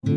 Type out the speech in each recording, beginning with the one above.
एक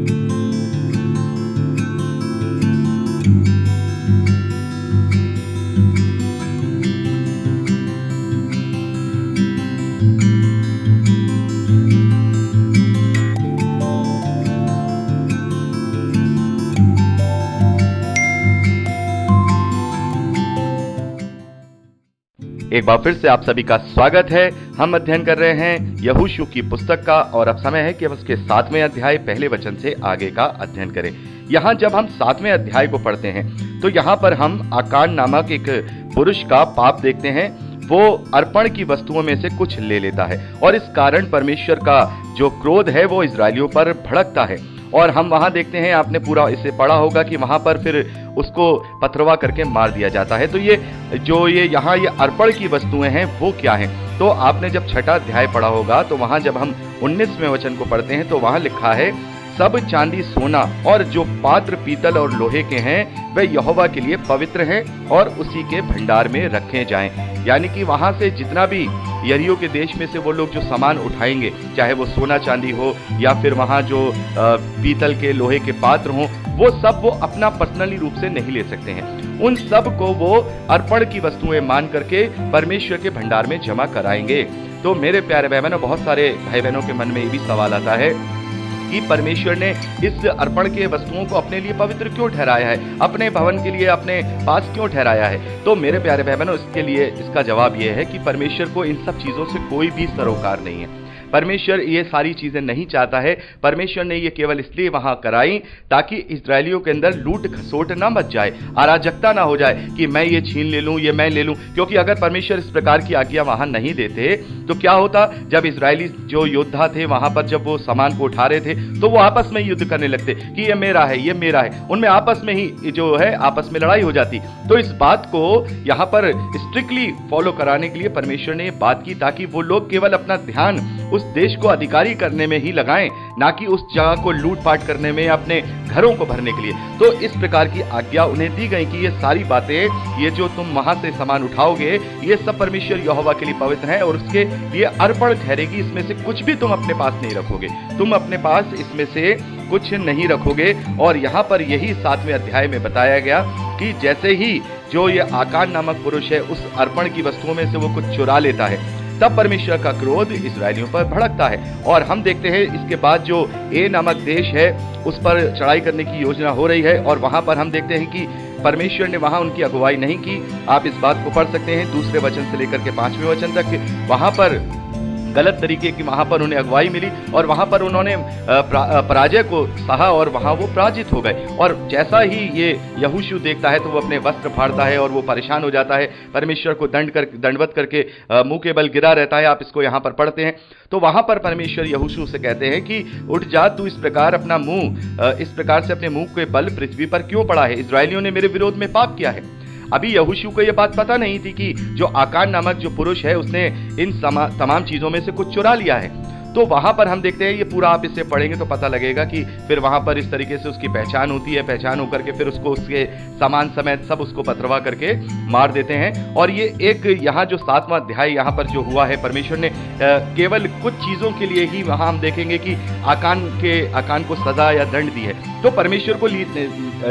बार फिर से आप सभी का स्वागत है। हम अध्ययन कर रहे हैं यहोशू की पुस्तक का और अब समय है कि हम उसके 7वें अध्याय पहले वचन से आगे का अध्ययन करें। यहाँ जब हम 7वें अध्याय को पढ़ते हैं तो यहाँ पर हम आकान नामक एक पुरुष का पाप देखते हैं। वो अर्पण की वस्तुओं में से कुछ ले लेता है और इस कारण परमेश्वर का जो क्रोध है वो इजरायलियों पर भड़कता है। और हम वहां देखते हैं, आपने पूरा इसे पढ़ा होगा कि वहां पर फिर उसको पथरवा करके मार दिया जाता है। तो ये यहाँ ये अर्पण की वस्तुएं हैं वो क्या हैं? तो आपने जब 6वां अध्याय पढ़ा होगा तो वहां जब हम 19वें वचन को पढ़ते हैं तो वहां लिखा है, सब चांदी सोना और जो पात्र पीतल और लोहे के हैं वे यहोवा के लिए पवित्र हैं और उसी के भंडार में रखे जाएं। यानी कि वहां से जितना भी यरीहो के देश में से वो लोग जो सामान उठाएंगे, चाहे वो सोना चांदी हो या फिर वहां जो पीतल के लोहे के पात्र हों, वो सब वो अपना पर्सनली रूप से नहीं ले सकते हैं। उन सब को वो अर्पण की वस्तुएं मान करके परमेश्वर के भंडार में जमा कराएंगे। तो मेरे प्यारे भाई बहनों, बहुत सारे भाई बहनों के मन में ये भी सवाल आता है कि परमेश्वर ने इस अर्पण के वस्तुओं को अपने लिए पवित्र क्यों ठहराया है, अपने भवन के लिए अपने पास क्यों ठहराया है? तो मेरे प्यारे भाई बहनों, इसके लिए इसका जवाब यह है कि परमेश्वर को इन सब चीजों से कोई भी सरोकार नहीं है। परमेश्वर ये सारी चीजें नहीं चाहता है। परमेश्वर ने ये केवल इसलिए वहां कराई ताकि इजरायलियों के अंदर लूट खसोट ना मच जाए, अराजकता ना हो जाए कि मैं ये छीन ले लूं, ये मैं ले लूं। क्योंकि अगर परमेश्वर इस प्रकार की आज्ञा वहां नहीं देते तो क्या होता, जब इजरायली जो योद्धा थे वहां पर जब वो सामान को उठा रहे थे तो वो आपस में युद्ध करने लगते कि ये मेरा है, ये मेरा है। उनमें आपस में ही जो है आपस में लड़ाई हो जाती। तो इस बात को यहाँ पर स्ट्रिक्टली फॉलो कराने के लिए परमेश्वर ने बात की ताकि वो लोग केवल अपना ध्यान उस देश को अधिकारी करने में ही लगाएं, ना कि उस जगह को लूटपाट करने में, अपने घरों को भरने के लिए। तो इस प्रकार की आज्ञा उन्हें दी गई कि ये सारी बातें, ये जो तुम वहां से सामान उठाओगे, ये सब परमेश्वर यहोवा के लिए पवित्र है और उसके लिए अर्पण ठहरेगी। इसमें से कुछ भी तुम अपने पास नहीं रखोगे, तुम अपने पास इसमें से कुछ नहीं रखोगे। और यहाँ पर यही 7वें अध्याय में बताया गया कि जैसे ही जो ये आकान नामक पुरुष है उस अर्पण की वस्तुओं में से वो कुछ चुरा लेता है, तब परमेश्वर का क्रोध इजरायलियों पर भड़कता है। और हम देखते हैं इसके बाद जो ए नामक देश है उस पर चढ़ाई करने की योजना हो रही है और वहां पर हम देखते हैं कि परमेश्वर ने वहां उनकी अगुवाई नहीं की। आप इस बात को पढ़ सकते हैं 2 वचन से लेकर के 5वें वचन तक। वहां पर गलत तरीके की वहां पर उन्हें अगुवाई मिली और वहां पर उन्होंने पराजय को सहा और वहां वो पराजित हो गए। और जैसा ही ये यहोशू देखता है तो वो अपने वस्त्र फाड़ता है और वो परेशान हो जाता है, परमेश्वर को दंडवत करके मुंह के बल गिरा रहता है। आप इसको यहाँ पर पढ़ते हैं तो वहां पर परमेश्वर यहोशू से कहते हैं कि उठ जा, तू इस प्रकार अपना मुंह, इस प्रकार से अपने मुंह के बल पृथ्वी पर क्यों पड़ा है? इजरायलियों ने मेरे विरोध में पाप किया है। अभी यहोशू को यह बात पता नहीं थी कि जो आकान नामक जो पुरुष है उसने इन तमाम चीजों में से कुछ चुरा लिया है। तो वहां पर हम देखते हैं, ये पूरा आप इससे पढ़ेंगे तो पता लगेगा कि फिर वहां पर इस तरीके से उसकी पहचान होती है। पहचान होकर के फिर उसको उसके सामान समेत सब उसको पथरवा करके मार देते हैं। और ये एक यहाँ जो 7वां अध्याय यहाँ पर जो हुआ है, परमेश्वर ने केवल कुछ चीजों के लिए ही वहां हम देखेंगे कि आकान को सजा या दंड दी है। तो परमेश्वर को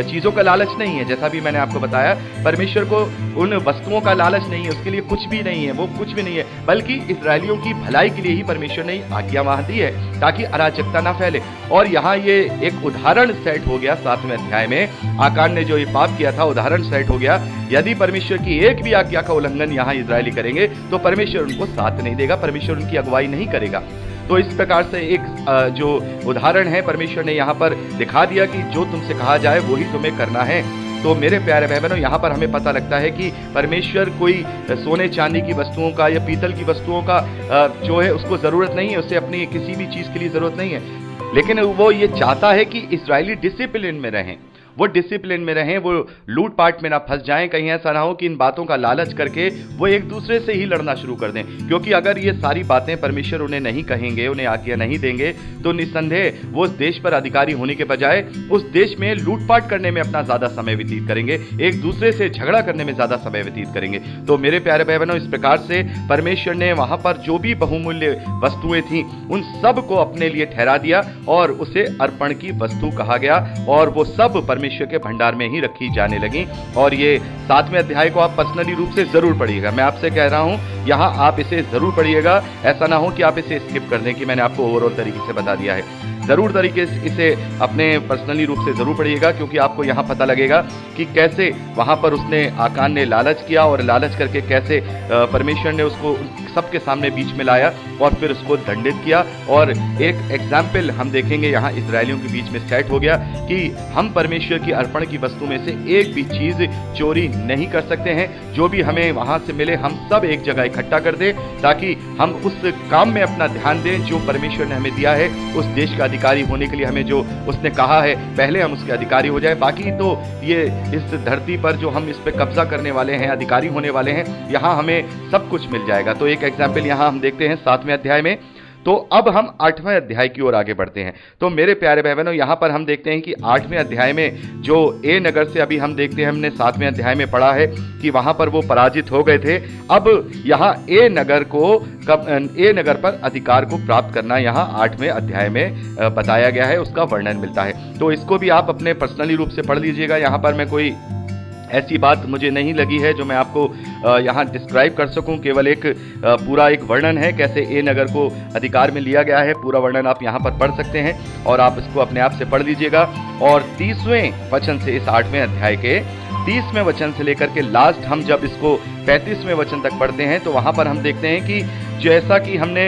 चीजों का लालच नहीं है, जैसा भी मैंने आपको बताया, परमेश्वर को उन वस्तुओं का लालच नहीं है, उसके लिए कुछ भी नहीं है, वो कुछ भी नहीं है, बल्कि इजरायलियों की भलाई के लिए ही परमेश्वर ने आज्ञा वहां दी है ताकि अराजकता ना फैले। और यहाँ ये एक उदाहरण सेट हो गया 7वें अध्याय में। आकान ने जो ये पाप किया था, उदाहरण सेट हो गया। यदि परमेश्वर की एक भी आज्ञा का उल्लंघन यहाँ इजरायली करेंगे तो परमेश्वर उनको साथ नहीं देगा, परमेश्वर उनकी अगुवाई नहीं करेगा। तो इस प्रकार से एक जो उदाहरण है परमेश्वर ने यहाँ पर दिखा दिया कि जो तुमसे कहा जाए वही तुम्हें करना है। तो मेरे प्यारे भाई बहनों, यहाँ पर हमें पता लगता है कि परमेश्वर कोई सोने चांदी की वस्तुओं का या पीतल की वस्तुओं का जो है उसको जरूरत नहीं है, उसे अपनी किसी भी चीज के लिए जरूरत नहीं है। लेकिन वो ये चाहता है कि इजरायली डिसिप्लिन में रहें वो डिसिप्लिन में रहें, वो लूटपाट में ना फंस जाएं, कहीं ऐसा ना हो कि इन बातों का लालच करके वो एक दूसरे से ही लड़ना शुरू कर दें। क्योंकि अगर ये सारी बातें परमेश्वर उन्हें नहीं कहेंगे, उन्हें आज्ञा नहीं देंगे, तो निस्संदेह वो उस देश पर अधिकारी होने के बजाय उस देश में लूटपाट करने में अपना ज्यादा समय व्यतीत करेंगे, एक दूसरे से झगड़ा करने में ज्यादा समय व्यतीत करेंगे। तो मेरे प्यारे भाई बहनों, इस प्रकार से परमेश्वर ने वहां पर जो भी बहुमूल्य वस्तुएं थी उन सब को अपने लिए ठहरा दिया और उसे अर्पण की वस्तु कहा गया, और वो सब परमेश्वर के भंडार में ही रखी जाने लगी। और ये 7वें अध्याय को आप पर्सनली रूप से जरूर पढ़िएगा। मैं आपसे कह रहा हूं, यहां आप इसे जरूर पढ़िएगा। ऐसा ना हो कि आप इसे स्किप कर दें कि मैंने आपको ओवरऑल तरीके से बता दिया है। जरूर तरीके से इसे अपने पर्सनली रूप से जरूर पढ़िएगा, क्योंकि आपको यहां पता लगेगा कि कैसे वहां पर उसने आकान ने लालच किया और लालच करके कैसे परमेश्वर ने उसको सबके सामने बीच में लाया और फिर उसको दंडित किया। और एक एग्जाम्पल हम देखेंगे यहां इजरायलियों के बीच में सेट हो गया कि हम परमेश्वर की अर्पण की वस्तु में से एक भी चीज चोरी नहीं कर सकते हैं। जो भी हमें वहां से मिले हम सब एक जगह इकट्ठा कर दें, ताकि हम उस काम में अपना ध्यान दें जो परमेश्वर ने हमें दिया है। उस देश का अधिकारी होने के लिए हमें जो उसने कहा है, पहले हम उसके अधिकारी हो जाए। बाकी तो ये इस धरती पर जो हम इस पे कब्जा करने वाले हैं, अधिकारी होने वाले हैं, यहां हमें सब कुछ मिल जाएगा। तो एक एग्जाम्पल यहां हम देखते हैं 7वें अध्याय में। तो अब हम 8वें अध्याय की ओर आगे बढ़ते हैं। तो मेरे प्यारे भाई बहनों, यहां पर हम देखते हैं कि 8वें अध्याय में जो ए नगर से अभी हम देखते हैं, हमने 7वें अध्याय में पढ़ा है कि वहां पर वो पराजित हो गए थे। अब यहां ए नगर पर अधिकार को प्राप्त करना यहां 8वें अध्याय में बताया गया है, उसका वर्णन मिलता है। तो इसको भी आप अपने पर्सनली रूप से पढ़ लीजिएगा। यहां पर मैं कोई ऐसी बात मुझे नहीं लगी है जो मैं आपको यहाँ डिस्क्राइब कर सकूं। केवल एक पूरा एक वर्णन है कैसे ए नगर को अधिकार में लिया गया है। पूरा वर्णन आप यहाँ पर पढ़ सकते हैं और आप इसको अपने आप से पढ़ लीजिएगा। और 30वें वचन से, इस 8वें अध्याय के 30वें वचन से लेकर के लास्ट हम जब इसको 35वें वचन तक पढ़ते हैं, तो वहां पर हम देखते हैं कि जैसा कि हमने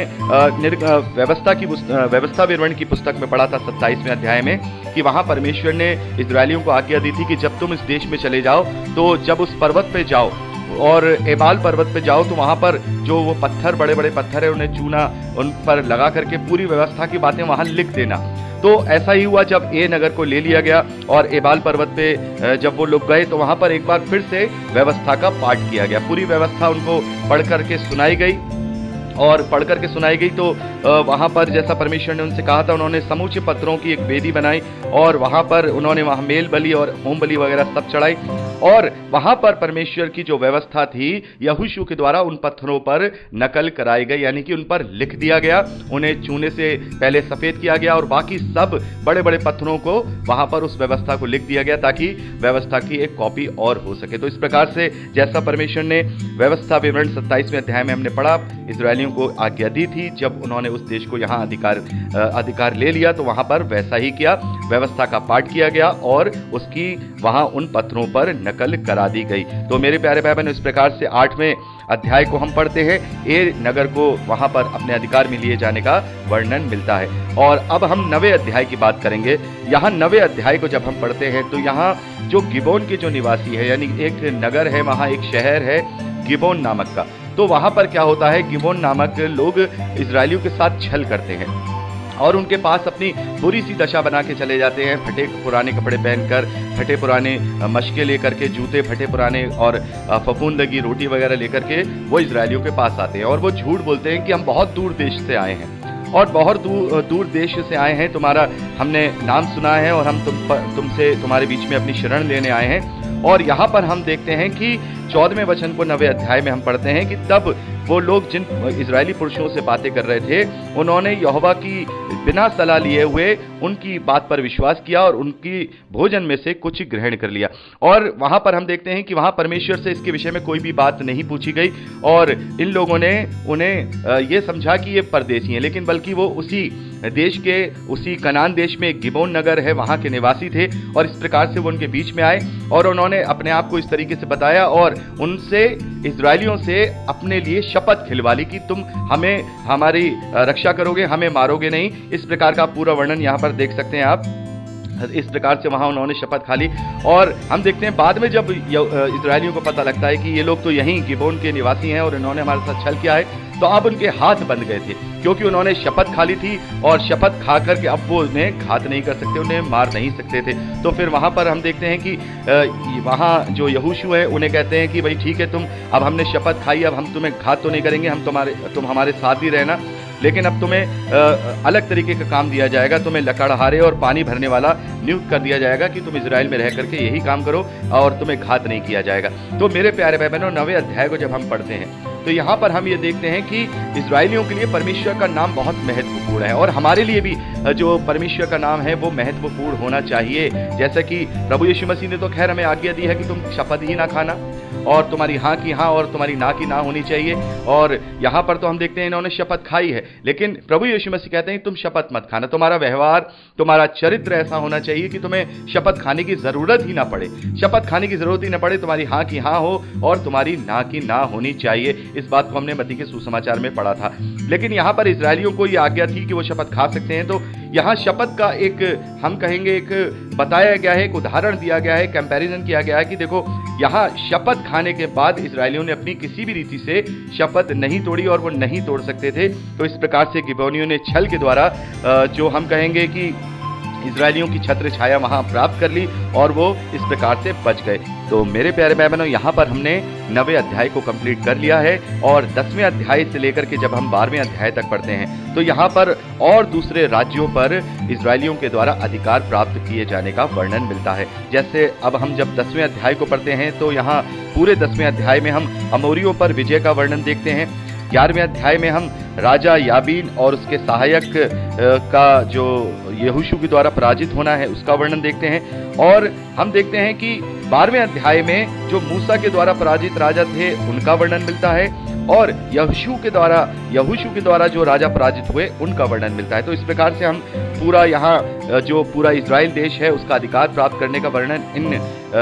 व्यवस्था विवरण की पुस्तक में पढ़ा था 27वें अध्याय में, कि वहां परमेश्वर ने इजरायलियों को आज्ञा दी थी कि जब तुम इस देश में चले जाओ, तो जब उस पर्वत पे जाओ और एबाल पर्वत पे जाओ, तो वहां पर जो वो पत्थर, बड़े बड़े पत्थर है, उन्हें चूना उन पर लगा करके पूरी व्यवस्था की बातें वहां लिख देना। तो ऐसा ही हुआ जब ए नगर को ले लिया गया और एबाल पर्वत पे जब वो लोग गए, तो वहां पर एक बार फिर से व्यवस्था का पाठ किया गया। पूरी व्यवस्था उनको पढ़ करके सुनाई गई, और पढ़ करके सुनाई गई। तो वहां पर जैसा परमेश्वर ने उनसे कहा था, उन्होंने समूचे पत्थरों की एक वेदी बनाई और वहां पर उन्होंने वहां मेल बलि और होम बलि वगैरह सब चढ़ाई। और वहां पर परमेश्वर की जो व्यवस्था थी यहोशू के द्वारा उन पत्थरों पर नकल कराई गई, यानी कि उन पर लिख दिया गया। उन्हें चूने से पहले सफेद किया गया और बाकी सब बड़े बड़े पत्थरों को वहां पर उस व्यवस्था को लिख दिया गया, ताकि व्यवस्था की एक कॉपी और हो सके। तो इस प्रकार से जैसा परमेश्वर ने व्यवस्था विवरण 27वें अध्याय में हमने पढ़ा, इजरायलियों को आज्ञा दी थी, जब उन्होंने उस देश को यहाँ अधिकार ले लिया, तो वहां पर वैसा ही किया। व्यवस्था का पाठ किया गया और उसकी वहां उन पत्थरों पर नकल करा दी गई। तो मेरे प्यारे भाई बहन, इस प्रकार से 8वें अध्याय को हम पढ़ते हैं, ए नगर को वहां पर अपने अधिकार में लिए जाने का वर्णन मिलता है। और अब हम 9वें अध्याय की बात करेंगे। यहाँ 9वें अध्याय को जब हम पढ़ते हैं, तो यहाँ जो गिबोन के जो निवासी है, यानी एक नगर है, वहां एक शहर है गिबोन नामक का। तो वहां पर क्या होता है, गिबोन नामक लोग इजरायलियों के साथ छल करते हैं और उनके पास अपनी बुरी सी दशा बना के चले जाते हैं। फटे पुराने कपड़े पहनकर, फटे पुराने मशके लेकर के, जूते फटे पुराने और फफूंद लगी रोटी वगैरह लेकर के वो इजरायलियों के पास आते हैं और वो झूठ बोलते हैं कि हम बहुत दूर देश से आए हैं और बहुत दूर देश से आए हैं, तुम्हारा हमने नाम सुना है और हम तुमसे तुम्हारे बीच में अपनी शरण लेने आए हैं। और यहाँ पर हम देखते हैं कि 14वें वचन को 9वें अध्याय में हम पढ़ते हैं कि तब वो लोग जिन इजरायली पुरुषों से बातें कर रहे थे, उन्होंने यहोवा की बिना सलाह लिए हुए उनकी बात पर विश्वास किया और उनकी भोजन में से कुछ ग्रहण कर लिया। और वहां पर हम देखते हैं कि वहां परमेश्वर से इसके विषय में कोई भी बात नहीं पूछी गई और इन लोगों ने उन्हें ये समझा कि ये परदेशी हैं, लेकिन बल्कि वो उसी देश के, उसी कनान देश में एक गिबोन नगर है, वहां के निवासी थे। और इस प्रकार से वो उनके बीच में आए और उन्होंने अपने आप को इस तरीके से बताया और उनसे, इजरायलियों से अपने लिए शपथ खिलवा ली कि तुम हमें, हमारी रक्षा करोगे, हमें मारोगे नहीं। इस प्रकार का पूरा वर्णन यहाँ पर देख सकते हैं आप इस प्रकार से वहां उन्होंने शपथ खा ली। और हम देखते हैं बाद में जब इजरायलियों को पता लगता है कि ये लोग तो यहीं गिबोन के निवासी हैं और इन्होंने हमारे साथ छल किया है, तो अब उनके हाथ बंध गए थे, क्योंकि उन्होंने शपथ खा ली थी और शपथ खा करके अब वो उन्हें घात नहीं कर सकते, उन्हें मार नहीं सकते थे। तो फिर वहां पर हम देखते हैं कि वहां जो यहोशू है उन्हें कहते हैं कि भाई ठीक है, तुम अब हमने शपथ खाई, अब हम तुम्हें घात तो नहीं करेंगे, तुम हमारे साथ ही रहना, लेकिन अब तुम्हें अलग तरीके का काम दिया जाएगा, तुम्हें लकड़हारे और पानी भरने वाला नियुक्त कर दिया जाएगा कि तुम इजराइल में रह करके यही काम करो और तुम्हें घात नहीं किया जाएगा। तो मेरे प्यारे भाई बहनों, 9वें अध्याय को जब हम पढ़ते हैं तो यहाँ पर हम ये देखते हैं कि इजरायलियों के लिए परमेश्वर का नाम बहुत महत्वपूर्ण है और हमारे लिए भी जो परमेश्वर का नाम है वो महत्वपूर्ण होना चाहिए। जैसा कि प्रभु यीशु मसीह ने तो खैर हमें आज्ञा दी है कि तुम शपथ ही ना खाना और तुम्हारी हाँ की हाँ और तुम्हारी ना की ना होनी चाहिए, और यहाँ पर तो हम देखते हैं इन्होंने शपथ खाई है, लेकिन प्रभु यीशु मसीह कहते हैं तुम शपथ मत खाना, तुम्हारा व्यवहार, तुम्हारा चरित्र ऐसा होना चाहिए कि तुम्हें शपथ खाने की जरूरत ही ना पड़े, शपथ खाने की जरूरत ही ना पड़े, तुम्हारी हाँ की हाँ हो और तुम्हारी ना की ना होनी चाहिए। इस बात को हमने मत्ती के सुसमाचार में पढ़ा था। लेकिन यहाँ पर इजरायलियों को यह आज्ञा थी कि वो शपथ खा सकते हैं, तो यहाँ शपथ का एक हम कहेंगे एक बताया गया है, एक उदाहरण दिया गया है, कंपैरिजन किया गया है कि देखो यहाँ शपथ खाने के बाद इजरायलियों ने अपनी किसी भी रीति से शपथ नहीं तोड़ी और वो नहीं तोड़ सकते थे। तो इस प्रकार से गिबोनियों ने छल के द्वारा जो हम कहेंगे कि इजरायलियों की छत्र छाया वहां प्राप्त कर ली और वो इस प्रकार से बच गए। तो मेरे प्यारे भाई बहनों, यहाँ पर हमने 9वें अध्याय को कंप्लीट कर लिया है और 10वें अध्याय से लेकर के जब हम 12वें अध्याय तक पढ़ते हैं तो यहाँ पर और दूसरे राज्यों पर इजरायलियों के द्वारा अधिकार प्राप्त किए जाने का वर्णन मिलता है। जैसे अब हम जब 10वें अध्याय को पढ़ते हैं तो यहाँ पूरे 10वें अध्याय में हम अमोरियों पर विजय का वर्णन देखते हैं। 11वें अध्याय में हम राजा याबीन और उसके सहायक का जो यहोशू के द्वारा पराजित होना है उसका वर्णन देखते हैं, और हम देखते हैं कि 12वें अध्याय में जो मूसा के द्वारा पराजित राजा थे उनका वर्णन मिलता है और यहोशू के द्वारा जो राजा पराजित हुए उनका वर्णन मिलता है। तो इस प्रकार से हम पूरा यहाँ जो पूरा इजराइल देश है उसका अधिकार प्राप्त करने का वर्णन इन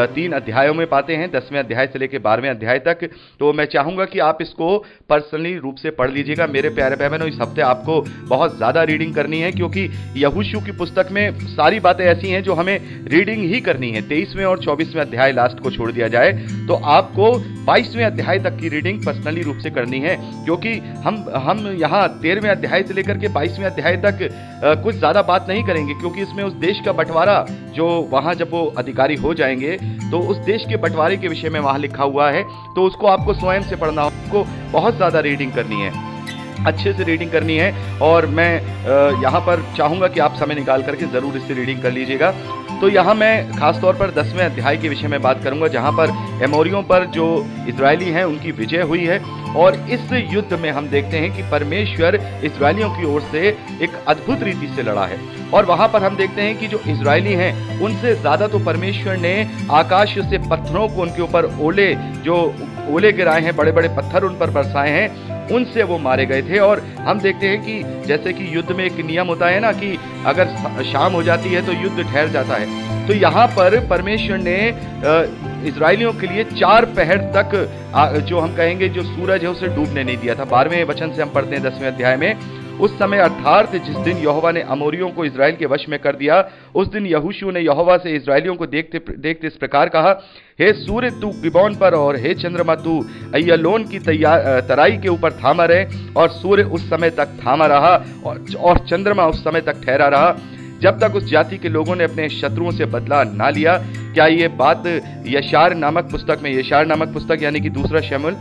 3 अध्यायों में पाते हैं, 10वें अध्याय से लेकर 12वें अध्याय तक। तो मैं चाहूंगा कि आप इसको पर्सनली रूप से पढ़ लीजिएगा। मेरे प्यारे भाई बहनों, इस हफ्ते आपको बहुत ज्यादा रीडिंग करनी है क्योंकि यहोशू की पुस्तक में सारी बातें ऐसी हैं जो हमें रीडिंग ही करनी है। 23वें और 24वें अध्याय लास्ट को छोड़ दिया जाए तो आपको 22वें अध्याय तक की रीडिंग पर्सनली रूप से करनी है, क्योंकि हम यहाँ 13वें अध्याय से लेकर के 22वें अध्याय तक कुछ ज्यादा बात नहीं करेंगे, क्योंकि इसमें उस देश का बंटवारा जो वहां जब वो अधिकारी हो जाएंगे तो उस देश के बंटवारे के विषय में वहां लिखा हुआ है, तो उसको आपको स्वयं से पढ़ना, आपको बहुत ज्यादा रीडिंग करनी है, अच्छे से रीडिंग करनी है। और मैं यहाँ पर चाहूंगा कि आप समय निकाल करके जरूर इससे रीडिंग कर लीजिएगा। तो यहाँ मैं खासतौर पर 10वें अध्याय के विषय में बात करूंगा, जहाँ पर एमोरियों पर जो इजरायली हैं उनकी विजय हुई है, और इस युद्ध में हम देखते हैं कि परमेश्वर इजरायलियों की ओर से एक अद्भुत रीति से लड़ा है। और वहां पर हम देखते हैं कि जो इजरायली हैं उनसे ज्यादा तो परमेश्वर ने आकाश से पत्थरों को उनके ऊपर ओले गिराए हैं, बड़े बड़े पत्थर उन पर बरसाए हैं, उनसे वो मारे गए थे। और हम देखते हैं कि जैसे कि युद्ध में एक नियम होता है ना कि अगर शाम हो जाती है तो युद्ध ठहर जाता है, तो यहाँ पर परमेश्वर ने इजरायलियों के लिए 4 पहर तक जो हम कहेंगे जो सूरज है उसे डूबने नहीं दिया था। 12वें वचन से हम पढ़ते हैं 10वें अध्याय में, उस समय अर्थात जिस दिन यहोवा ने अमोरियों को इजराइल के वश में कर दिया, उस दिन यहोशू ने यहोवा से इजरायलियों को देखते देखते इस प्रकार कहा, हे सूर्य तू गिबोन पर और हे चंद्रमा तू अय्यालोन की तराई के ऊपर थामा रहे। और सूर्य उस समय तक थामा रहा और चंद्रमा उस समय तक ठहरा रहा जब तक उस जाति के लोगों ने अपने शत्रुओं से बदला ना लिया। क्या ये बात यशार नामक पुस्तक में, यशार नामक पुस्तक यानी कि दूसरा शमूएल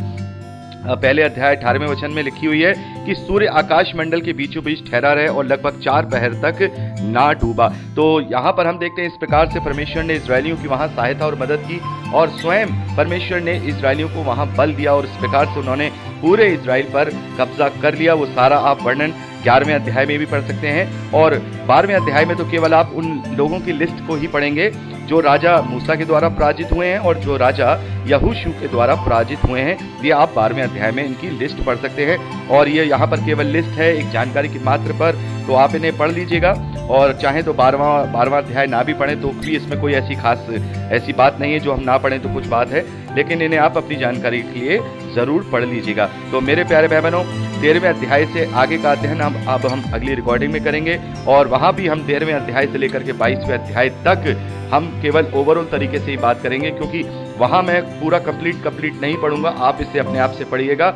पहले अध्याय 18वें वचन में लिखी हुई है कि सूर्य आकाश मंडल के बीचों बीच ठहरा रहे और लगभग 4 पहर तक ना डूबा। तो यहाँ पर हम देखते हैं इस प्रकार से परमेश्वर ने इजरायलियों की वहां सहायता और मदद की, और स्वयं परमेश्वर ने इजरायलियों को वहां बल दिया और इस प्रकार से उन्होंने पूरे इजराइल पर कब्जा कर लिया। वो सारा आप वर्णन 11वें अध्याय में भी पढ़ सकते हैं, और 12वें अध्याय में तो केवल आप उन लोगों की लिस्ट को ही पढ़ेंगे जो राजा मूसा के द्वारा पराजित हुए हैं और जो राजा यहोशू के द्वारा पराजित हुए हैं। ये आप 12वें अध्याय में इनकी लिस्ट पढ़ सकते हैं, और ये यहाँ पर केवल लिस्ट है एक जानकारी की मात्र पर, तो आप इन्हें पढ़ लीजिएगा। और चाहे तो 12वां अध्याय ना भी पढ़ें तो भी इसमें कोई ऐसी बात नहीं है जो हम ना पढ़ें तो कुछ बात है, लेकिन इन्हें आप अपनी जानकारी के लिए जरूर पढ़ लीजिएगा। तो मेरे प्यारे भाई बहनों, 13वें अध्याय से आगे का अध्ययन अब हम अगली रिकॉर्डिंग में करेंगे, और वहां भी हम 13वें अध्याय से लेकर के 22वें अध्याय तक हम केवल ओवरऑल तरीके से ही बात करेंगे, क्योंकि वहां मैं पूरा कंप्लीट नहीं पढ़ूंगा, आप इसे अपने आप से पढ़िएगा।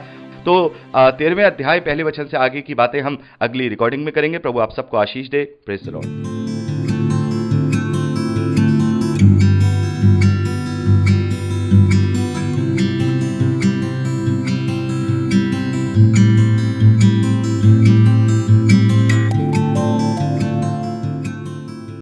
तो 13वें अध्याय पहले वचन से आगे की बातें हम अगली रिकॉर्डिंग में करेंगे। प्रभु आप सबको आशीष दे। Praise the Lord.